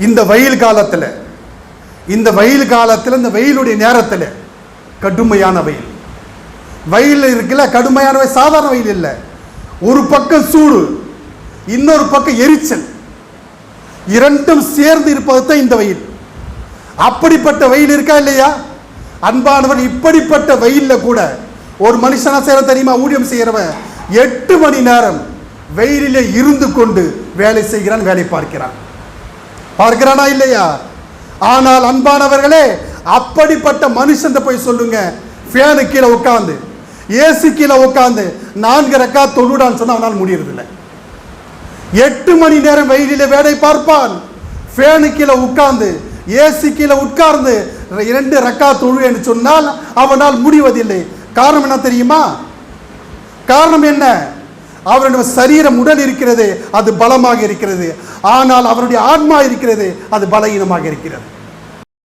இந்த வெயில் காலத்தில் இந்த வெயிலுடைய நேரத்தில் கடுமையான வெயில் இருக்குல்ல, கடுமையான வெயில், சாதாரண வெயில் இல்லை. ஒரு பக்கம் சூடு, இன்னொரு பக்கம் எரிச்சல், இரண்டும் சேர்ந்து இருப்பது தான் இந்த வெயில். அப்படிப்பட்ட வெயில் இருக்கா இல்லையா அன்பானவர்? இப்படிப்பட்ட வெயில்ல கூட ஒரு மனுஷனா செய்யற தெரியுமா? ஊழியம் செய்யறவன் 8 மணி நேரம் வெயிலிலே இருந்து கொண்டு வேலை செய்கிறான், வேலை பார்க்கிறானா இல்லையா? ஆனால் அன்பானவர்களே, அப்படிப்பட்ட மனுஷன் போய் சொல்லுங்க, ஃபேனு கீழே உட்காந்து ஏசி கீழே உட்காந்து 4 ரக்காத் தொழுடான்னு சொன்னா அவனால் முடியறதில்லை. 8 மணி நேரம் வெயிலிலே வேலை பார்ப்பான், ஃபேனு கீழே உட்கார்ந்து ஏசி கீழே உட்கார்ந்து 2 ரக்காத் தொழு என்று சொன்னால் அவனால் முடிவதில்லை. காரணம் என்ன தெரியுமா? காரணம் என்ன? அவருடைய சரீரம், உடல் இருக்கிறது, அது பலமாக இருக்கிறது. ஆனால் அவருடைய ஆன்மா இருக்கிறது, அது பலவீனமாக இருக்கிறது.